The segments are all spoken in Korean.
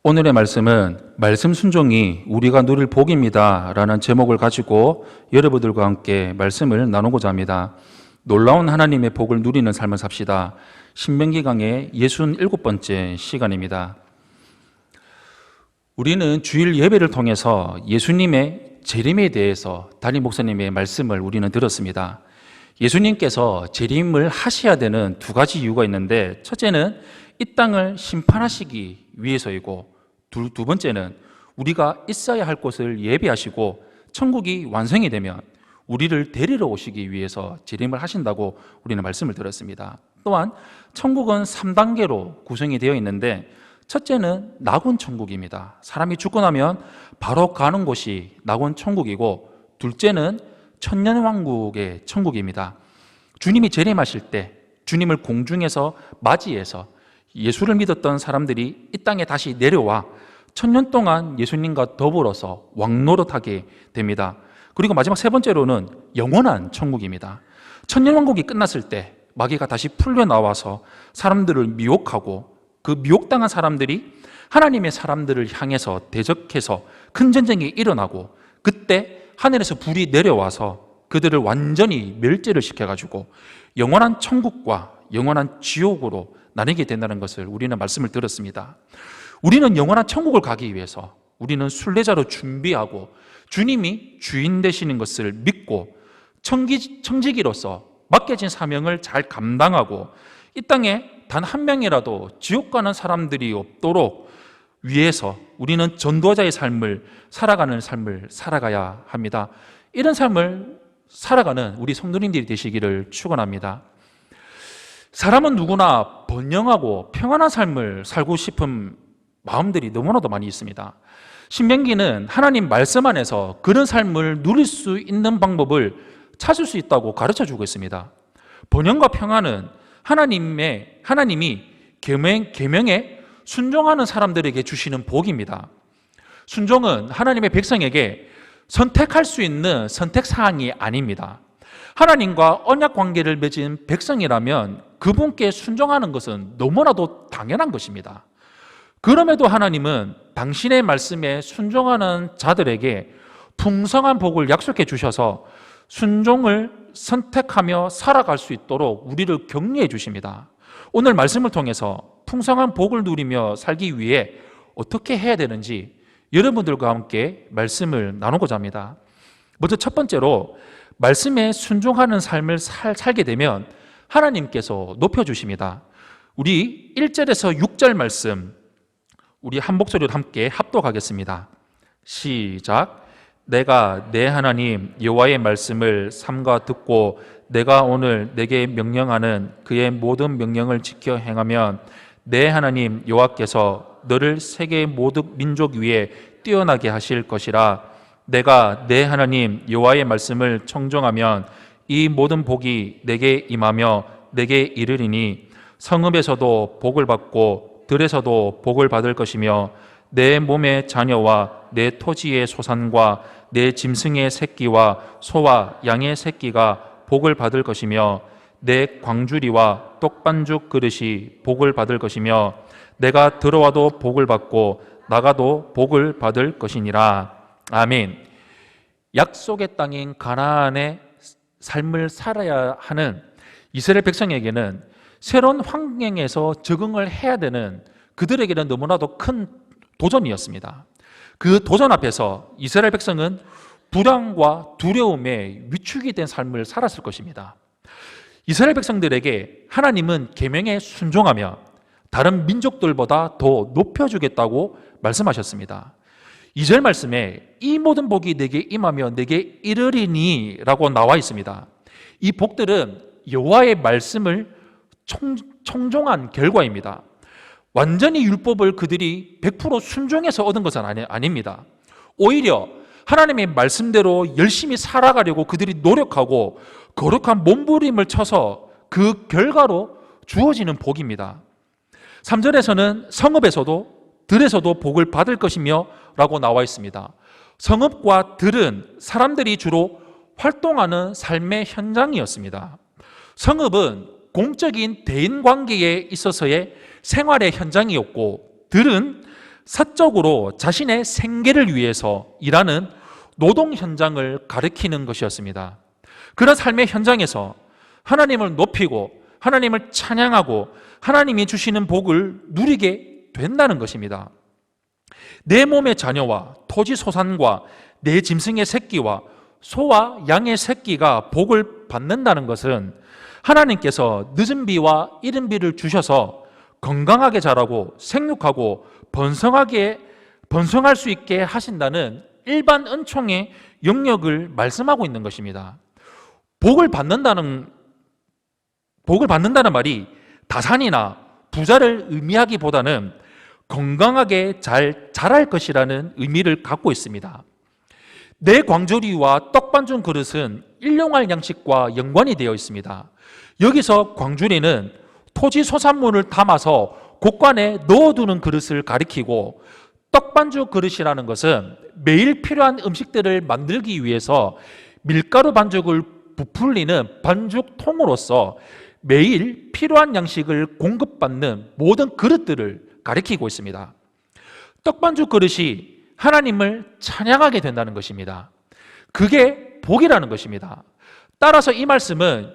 오늘의 말씀은 말씀 순종이 우리가 누릴 복입니다 라는 제목을 가지고 여러분들과 함께 말씀을 나누고자 합니다. 놀라운 하나님의 복을 누리는 삶을 삽시다. 신명기 강의 67번째 시간입니다. 우리는 주일 예배를 통해서 예수님의 재림에 대해서 담임 목사님의 말씀을 우리는 들었습니다. 예수님께서 재림을 하셔야 되는 두 가지 이유가 있는데, 첫째는 이 땅을 심판하시기 위해서이고, 두 번째는 우리가 있어야 할 곳을 예비하시고 천국이 완성이 되면 우리를 데리러 오시기 위해서 재림을 하신다고 우리는 말씀을 들었습니다. 또한 천국은 3단계로 구성이 되어 있는데, 첫째는 낙원 천국입니다. 사람이 죽고 나면 바로 가는 곳이 낙원 천국이고, 둘째는 천년왕국의 천국입니다. 주님이 재림하실 때 주님을 공중에서 맞이해서 예수를 믿었던 사람들이 이 땅에 다시 내려와 천년 동안 예수님과 더불어서 왕노릇하게 됩니다. 그리고 마지막 세 번째로는 영원한 천국입니다. 천년왕국이 끝났을 때 마귀가 다시 풀려나와서 사람들을 미혹하고, 그 미혹당한 사람들이 하나님의 사람들을 향해서 대적해서 큰 전쟁이 일어나고, 그때 하늘에서 불이 내려와서 그들을 완전히 멸제를 시켜가지고 영원한 천국과 영원한 지옥으로 나뉘게 된다는 것을 우리는 말씀을 들었습니다. 우리는 영원한 천국을 가기 위해서 우리는 순례자로 준비하고 주님이 주인 되시는 것을 믿고 청지기로서 맡겨진 사명을 잘 감당하고 이 땅에 단 한 명이라도 지옥 가는 사람들이 없도록 위해서 우리는 전도자의 삶을 살아가는 삶을 살아가야 합니다. 이런 삶을 살아가는 우리 성도님들이 되시기를 축원합니다. 사람은 누구나 번영하고 평안한 삶을 살고 싶은 마음들이 너무나도 많이 있습니다. 신명기는 하나님 말씀 안에서 그런 삶을 누릴 수 있는 방법을 찾을 수 있다고 가르쳐 주고 있습니다. 번영과 평안은 하나님이 계명에 순종하는 사람들에게 주시는 복입니다. 순종은 하나님의 백성에게 선택할 수 있는 선택사항이 아닙니다. 하나님과 언약 관계를 맺은 백성이라면 그분께 순종하는 것은 너무나도 당연한 것입니다. 그럼에도 하나님은 당신의 말씀에 순종하는 자들에게 풍성한 복을 약속해 주셔서 순종을 선택하며 살아갈 수 있도록 우리를 격려해 주십니다. 오늘 말씀을 통해서 풍성한 복을 누리며 살기 위해 어떻게 해야 되는지 여러분들과 함께 말씀을 나누고자 합니다. 먼저 첫 번째로, 말씀에 순종하는 삶을 살게 되면 하나님께서 높여주십니다. 우리 1절에서 6절 말씀, 우리 한 목소리로 함께 합독하겠습니다. 시작. 내가 내 하나님 여호와의 말씀을 삼가 듣고 내가 오늘 내게 명령하는 그의 모든 명령을 지켜 행하면 내 하나님 여호와께서 너를 세계 모든 민족 위에 뛰어나게 하실 것이라. 내가 내 하나님 여호와의 말씀을 청종하면 이 모든 복이 내게 임하며 내게 이르리니 성읍에서도 복을 받고 들에서도 복을 받을 것이며 내 몸의 자녀와 내 토지의 소산과 내 짐승의 새끼와 소와 양의 새끼가 복을 받을 것이며 내 광주리와 떡반죽 그릇이 복을 받을 것이며 내가 들어와도 복을 받고 나가도 복을 받을 것이니라. 아멘. 약속의 땅인 가나안의 삶을 살아야 하는 이스라엘 백성에게는 새로운 환경에서 적응을 해야 되는, 그들에게는 너무나도 큰 도전이었습니다. 그 도전 앞에서 이스라엘 백성은 불안과 두려움에 위축이 된 삶을 살았을 것입니다. 이스라엘 백성들에게 하나님은 계명에 순종하며 다른 민족들보다 더 높여주겠다고 말씀하셨습니다. 2절 말씀에 이 모든 복이 내게 임하며 내게 이르리니 라고 나와 있습니다. 이 복들은 여호와의 말씀을 청종한 결과입니다. 완전히 율법을 그들이 100% 순종해서 얻은 것은 아닙니다. 오히려 하나님의 말씀대로 열심히 살아가려고 그들이 노력하고 거룩한 몸부림을 쳐서 그 결과로 주어지는 복입니다. 3절에서는 성읍에서도 들에서도 복을 받을 것이며 라고 나와 있습니다. 성읍과 들은 사람들이 주로 활동하는 삶의 현장이었습니다. 성읍은 공적인 대인관계에 있어서의 생활의 현장이었고, 들은 사적으로 자신의 생계를 위해서 일하는 노동 현장을 가리키는 것이었습니다. 그런 삶의 현장에서 하나님을 높이고 하나님을 찬양하고 하나님이 주시는 복을 누리게 된다는 것입니다. 내 몸의 자녀와 토지 소산과 내 짐승의 새끼와 소와 양의 새끼가 복을 받는다는 것은 하나님께서 늦은 비와 이른 비를 주셔서 건강하게 자라고 생육하고 번성할 수 있게 하신다는 일반 은총의 영역을 말씀하고 있는 것입니다. 복을 받는다는 말이 다산이나 부자를 의미하기보다는 건강하게 잘 자랄 것이라는 의미를 갖고 있습니다. 내 광주리와 떡반죽 그릇은 일용할 양식과 연관이 되어 있습니다. 여기서 광주리는 토지 소산물을 담아서 곳간에 넣어두는 그릇을 가리키고, 떡반죽 그릇이라는 것은 매일 필요한 음식들을 만들기 위해서 밀가루 반죽을 부풀리는 반죽통으로서 매일 필요한 양식을 공급받는 모든 그릇들을 가리키고 있습니다. 떡반죽 그릇이 하나님을 찬양하게 된다는 것입니다. 그게 복이라는 것입니다. 따라서 이 말씀은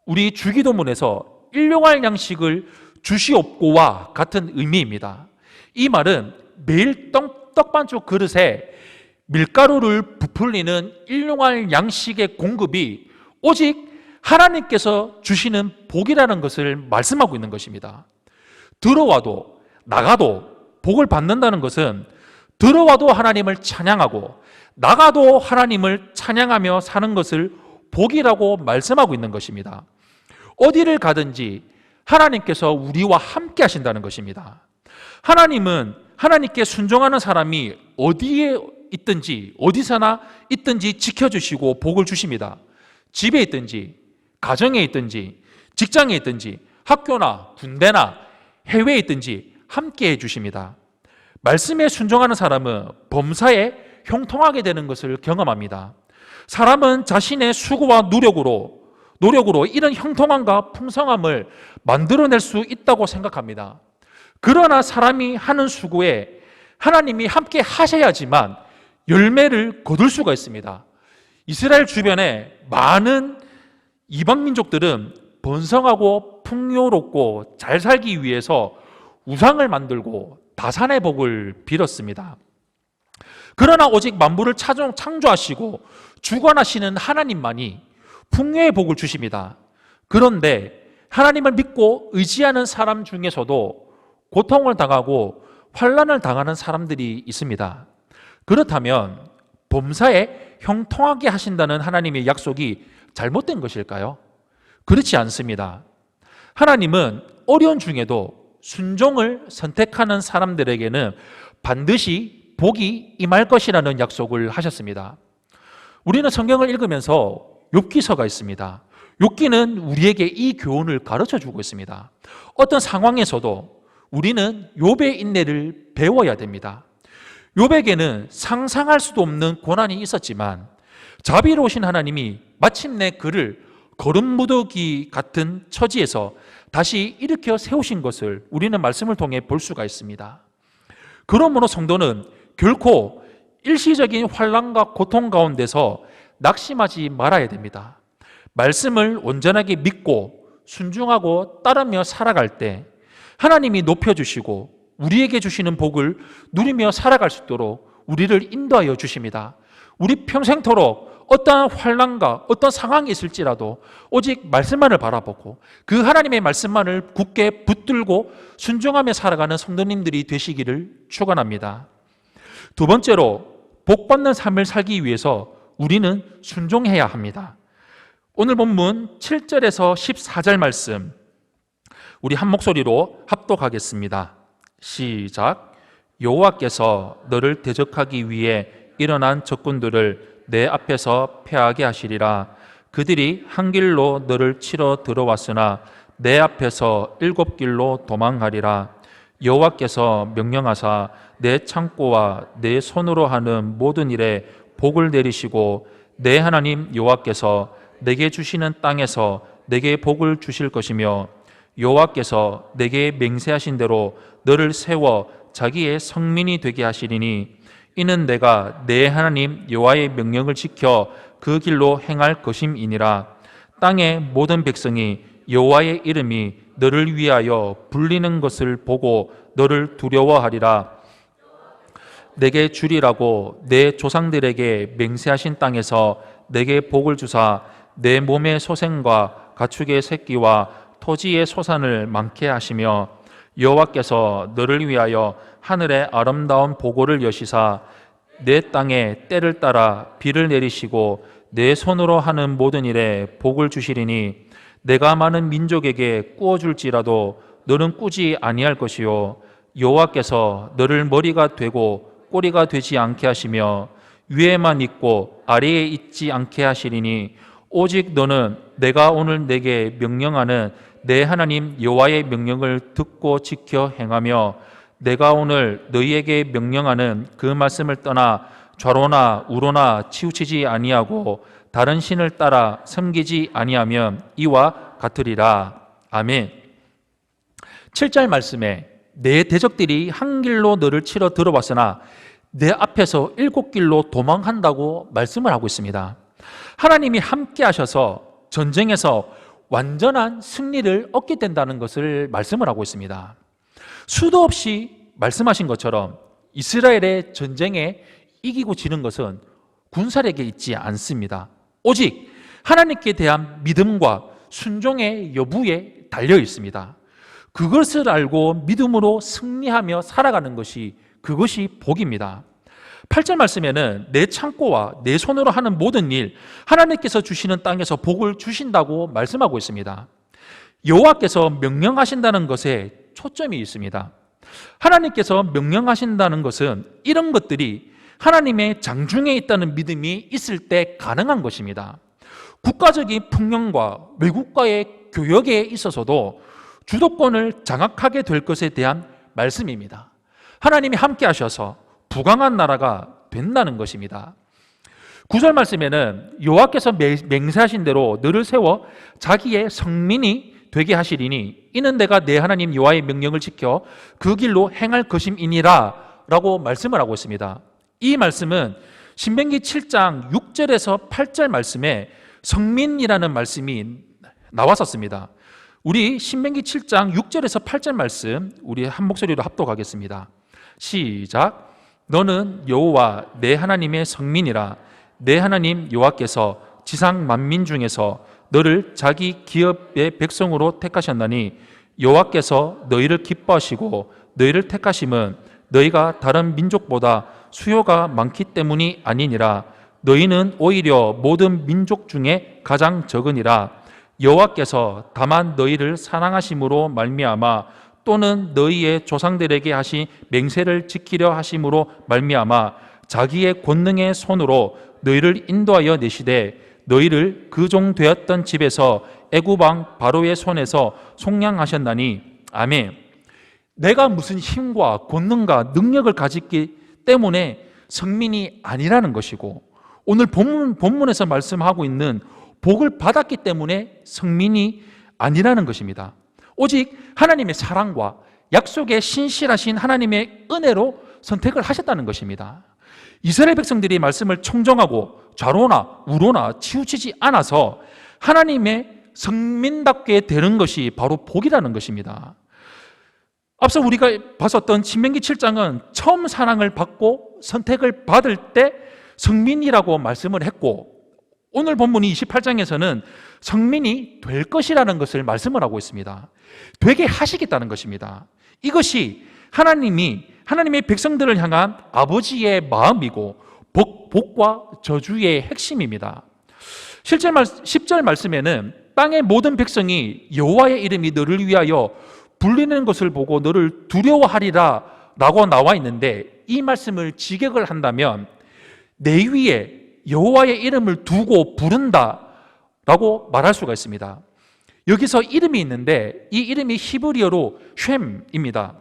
우리 주기도문에서 일용할 양식을 주시옵고와 같은 의미입니다. 이 말은 매일 떡반죽 그릇에 밀가루를 부풀리는 일용할 양식의 공급이 오직 하나님께서 주시는 복이라는 것을 말씀하고 있는 것입니다. 들어와도 나가도 복을 받는다는 것은 들어와도 하나님을 찬양하고 나가도 하나님을 찬양하며 사는 것을 복이라고 말씀하고 있는 것입니다. 어디를 가든지 하나님께서 우리와 함께 하신다는 것입니다. 하나님은 하나님께 순종하는 사람이 어디에 있든지 어디서나 있든지 지켜주시고 복을 주십니다. 집에 있든지 가정에 있든지 직장에 있든지 학교나 군대나 해외에 있든지 함께 해주십니다. 말씀에 순종하는 사람은 범사에 형통하게 되는 것을 경험합니다. 사람은 자신의 수고와 노력으로 이런 형통함과 풍성함을 만들어낼 수 있다고 생각합니다. 그러나 사람이 하는 수고에 하나님이 함께 하셔야지만 열매를 거둘 수가 있습니다. 이스라엘 주변에 많은 이방 민족들은 번성하고 풍요롭고 잘 살기 위해서 우상을 만들고 다산의 복을 빌었습니다. 그러나 오직 만물을 창조하시고 주관하시는 하나님만이 풍요의 복을 주십니다. 그런데 하나님을 믿고 의지하는 사람 중에서도 고통을 당하고 환난을 당하는 사람들이 있습니다. 그렇다면 범사에 형통하게 하신다는 하나님의 약속이 잘못된 것일까요? 그렇지 않습니다. 하나님은 어려운 중에도 순종을 선택하는 사람들에게는 반드시 복이 임할 것이라는 약속을 하셨습니다. 우리는 성경을 읽으면서 욥기서가 있습니다. 욥기는 우리에게 이 교훈을 가르쳐 주고 있습니다. 어떤 상황에서도 우리는 욥의 인내를 배워야 됩니다. 욥에게는 상상할 수도 없는 고난이 있었지만 자비로우신 하나님이 마침내 그를 거름무더기 같은 처지에서 다시 일으켜 세우신 것을 우리는 말씀을 통해 볼 수가 있습니다. 그러므로 성도는 결코 일시적인 환난과 고통 가운데서 낙심하지 말아야 됩니다. 말씀을 온전하게 믿고 순종하고 따르며 살아갈 때 하나님이 높여주시고 우리에게 주시는 복을 누리며 살아갈 수 있도록 우리를 인도하여 주십니다. 우리 평생토록 어떠한 환난과 어떤 상황이 있을지라도 오직 말씀만을 바라보고 그 하나님의 말씀만을 굳게 붙들고 순종하며 살아가는 성도님들이 되시기를 축원합니다. 두 번째로 복받는 삶을 살기 위해서 우리는 순종해야 합니다. 오늘 본문 7절에서 14절 말씀 우리 한 목소리로 합독하겠습니다. 시작. 여호와께서 너를 대적하기 위해 일어난 적군들을 내 앞에서 패하게 하시리라. 그들이 한 길로 너를 치러 들어왔으나 내 앞에서 7길로 도망하리라. 여호와께서 명령하사 내 창고와 내 손으로 하는 모든 일에 복을 내리시고 내 하나님 여호와께서 내게 주시는 땅에서 내게 복을 주실 것이며 여호와께서 내게 맹세하신 대로 너를 세워 자기의 성민이 되게 하시리니 이는 내가 내 하나님 여호와의 명령을 지켜 그 길로 행할 것임이니라. 땅의 모든 백성이 여호와의 이름이 너를 위하여 불리는 것을 보고 너를 두려워하리라. 내게 주리라고 내 조상들에게 맹세하신 땅에서 내게 복을 주사 내 몸의 소생과 가축의 새끼와 토지의 소산을 많게 하시며 여호와께서 너를 위하여 하늘의 아름다운 보고를 여시사 내 땅에 때를 따라 비를 내리시고 내 손으로 하는 모든 일에 복을 주시리니 내가 많은 민족에게 꾸어줄지라도 너는 꾸지 아니할 것이요 여호와께서 너를 머리가 되고 꼬리가 되지 않게 하시며 위에만 있고 아래에 있지 않게 하시리니 오직 너는 내가 오늘 내게 명령하는 내 하나님 여호와의 명령을 듣고 지켜 행하며 내가 오늘 너희에게 명령하는 그 말씀을 떠나 좌로나 우로나 치우치지 아니하고 다른 신을 따라 섬기지 아니하면 이와 같으리라. 아멘. 7절 말씀에 내 대적들이 한 길로 너를 치러 들어왔으나 내 앞에서 7길로 도망한다고 말씀을 하고 있습니다. 하나님이 함께 하셔서 전쟁에서 완전한 승리를 얻게 된다는 것을 말씀을 하고 있습니다. 수도 없이 말씀하신 것처럼 이스라엘의 전쟁에 이기고 지는 것은 군사력에 있지 않습니다. 오직 하나님께 대한 믿음과 순종의 여부에 달려 있습니다. 그것을 알고 믿음으로 승리하며 살아가는 것이 그것이 복입니다. 8절 말씀에는 내 창고와 내 손으로 하는 모든 일, 하나님께서 주시는 땅에서 복을 주신다고 말씀하고 있습니다. 여호와께서 명령하신다는 것에 초점이 있습니다. 하나님께서 명령하신다는 것은 이런 것들이 하나님의 장중에 있다는 믿음이 있을 때 가능한 것입니다. 국가적인 풍령과 외국과의 교역에 있어서도 주도권을 장악하게 될 것에 대한 말씀입니다. 하나님이 함께 하셔서 부강한 나라가 된다는 것입니다. 9절 말씀에는 여호와께서 맹세하신 대로 너를 세워 자기의 성민이 되게 하시리니 이는 내가 내 하나님 여호와의 명령을 지켜 그 길로 행할 것임이니라 라고 말씀을 하고 있습니다. 이 말씀은 신명기 7장 6절에서 8절 말씀에 성민이라는 말씀이 나왔었습니다. 우리 신명기 7장 6절에서 8절 말씀 우리 한 목소리로 합독하겠습니다. 시작. 너는 여호와 내 하나님의 성민이라. 내 하나님 여호와께서 지상 만민 중에서 너를 자기 기업의 백성으로 택하셨나니 여호와께서 너희를 기뻐하시고 너희를 택하심은 너희가 다른 민족보다 수요가 많기 때문이 아니니라. 너희는 오히려 모든 민족 중에 가장 적으니라. 여호와께서 다만 너희를 사랑하심으로 말미암아 또는 너희의 조상들에게 하신 맹세를 지키려 하심으로 말미암아 자기의 권능의 손으로 너희를 인도하여 내시되 너희를 그 종 되었던 집에서 애굽 왕 바로의 손에서 속량하셨나니. 아멘. 내가 무슨 힘과 권능과 능력을 가졌기 때문에 성민이 아니라는 것이고 오늘 본문에서 말씀하고 있는 복을 받았기 때문에 성민이 아니라는 것입니다. 오직 하나님의 사랑과 약속에 신실하신 하나님의 은혜로 선택을 하셨다는 것입니다. 이스라엘 백성들이 말씀을 청정하고 좌로나 우로나 치우치지 않아서 하나님의 성민답게 되는 것이 바로 복이라는 것입니다. 앞서 우리가 봤었던 신명기 7장은 처음 사랑을 받고 선택을 받을 때 성민이라고 말씀을 했고 오늘 본문이 28장에서는 성민이 될 것이라는 것을 말씀을 하고 있습니다. 되게 하시겠다는 것입니다. 이것이 하나님의 백성들을 향한 아버지의 마음이고 복과 저주의 핵심입니다. 10절 말씀에는 땅의 모든 백성이 여호와의 이름이 너를 위하여 불리는 것을 보고 너를 두려워하리라 라고 나와 있는데 이 말씀을 직역을 한다면 내 위에 여호와의 이름을 두고 부른다 라고 말할 수가 있습니다. 여기서 이름이 있는데 이 이름이 히브리어로 쉔입니다.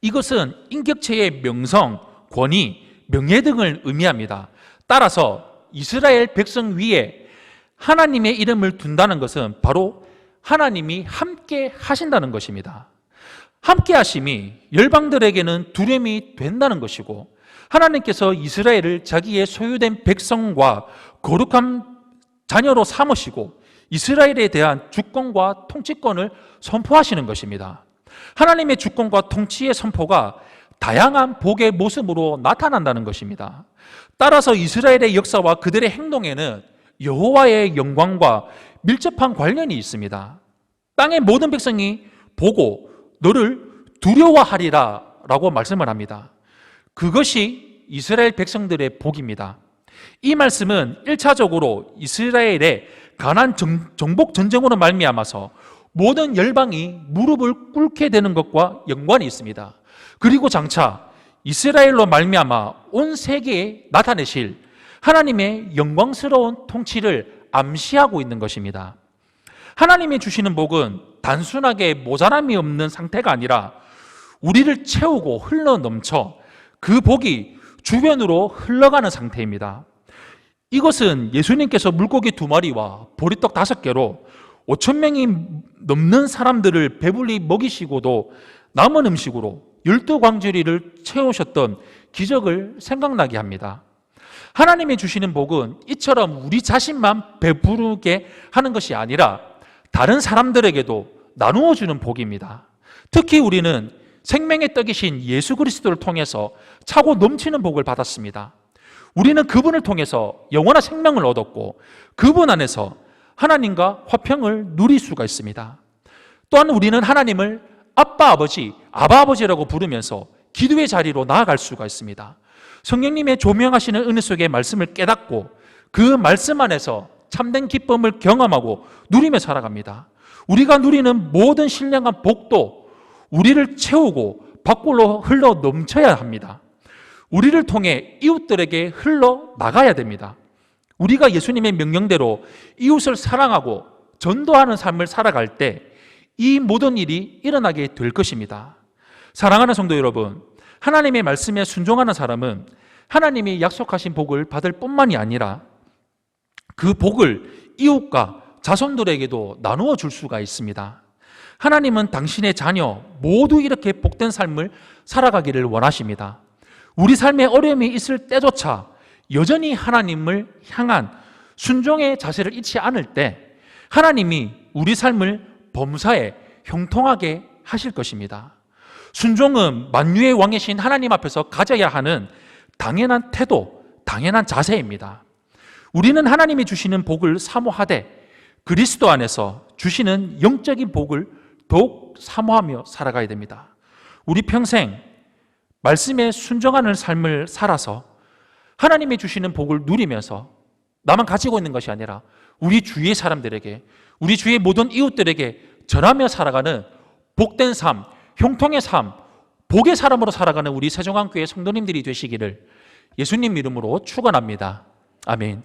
이것은 인격체의 명성, 권위, 명예 등을 의미합니다. 따라서 이스라엘 백성 위에 하나님의 이름을 둔다는 것은 바로 하나님이 함께 하신다는 것입니다. 함께 하심이 열방들에게는 두려움이 된다는 것이고, 하나님께서 이스라엘을 자기의 소유된 백성과 거룩한 자녀로 삼으시고 이스라엘에 대한 주권과 통치권을 선포하시는 것입니다. 하나님의 주권과 통치의 선포가 다양한 복의 모습으로 나타난다는 것입니다. 따라서 이스라엘의 역사와 그들의 행동에는 여호와의 영광과 밀접한 관련이 있습니다. 땅의 모든 백성이 보고 너를 두려워하리라 라고 말씀을 합니다. 그것이 이스라엘 백성들의 복입니다. 이 말씀은 1차적으로 이스라엘의 가나안 정복 전쟁으로 말미암아서 모든 열방이 무릎을 꿇게 되는 것과 연관이 있습니다. 그리고 장차 이스라엘로 말미암아 온 세계에 나타내실 하나님의 영광스러운 통치를 암시하고 있는 것입니다. 하나님이 주시는 복은 단순하게 모자람이 없는 상태가 아니라 우리를 채우고 흘러넘쳐 그 복이 주변으로 흘러가는 상태입니다. 이것은 예수님께서 물고기 2마리와 보리떡 5개로 5,000명이 넘는 사람들을 배불리 먹이시고도 남은 음식으로 12광주리를 채우셨던 기적을 생각나게 합니다. 하나님이 주시는 복은 이처럼 우리 자신만 배부르게 하는 것이 아니라 다른 사람들에게도 나누어 주는 복입니다. 특히 우리는 생명의 떡이신 예수 그리스도를 통해서 차고 넘치는 복을 받았습니다. 우리는 그분을 통해서 영원한 생명을 얻었고 그분 안에서 하나님과 화평을 누릴 수가 있습니다. 또한 우리는 하나님을 아빠 아버지, 아바 아버지라고 부르면서 기도의 자리로 나아갈 수가 있습니다. 성령님의 조명하시는 은혜 속의 말씀을 깨닫고 그 말씀 안에서 참된 기쁨을 경험하고 누리며 살아갑니다. 우리가 누리는 모든 신령한 복도 우리를 채우고 밖으로 흘러 넘쳐야 합니다. 우리를 통해 이웃들에게 흘러 나가야 됩니다. 우리가 예수님의 명령대로 이웃을 사랑하고 전도하는 삶을 살아갈 때 이 모든 일이 일어나게 될 것입니다. 사랑하는 성도 여러분, 하나님의 말씀에 순종하는 사람은 하나님이 약속하신 복을 받을 뿐만이 아니라 그 복을 이웃과 자손들에게도 나누어 줄 수가 있습니다. 하나님은 당신의 자녀 모두 이렇게 복된 삶을 살아가기를 원하십니다. 우리 삶에 어려움이 있을 때조차 여전히 하나님을 향한 순종의 자세를 잃지 않을 때 하나님이 우리 삶을 범사에 형통하게 하실 것입니다. 순종은 만유의 왕이신 하나님 앞에서 가져야 하는 당연한 태도, 당연한 자세입니다. 우리는 하나님이 주시는 복을 사모하되 그리스도 안에서 주시는 영적인 복을 더욱 사모하며 살아가야 됩니다. 우리 평생 말씀에 순종하는 삶을 살아서 하나님이 주시는 복을 누리면서 나만 가지고 있는 것이 아니라 우리 주위의 사람들에게, 우리 주위의 모든 이웃들에게 전하며 살아가는 복된 삶, 형통의 삶, 복의 사람으로 살아가는 우리 세종안교회 성도님들이 되시기를 예수님 이름으로 축원합니다. 아멘.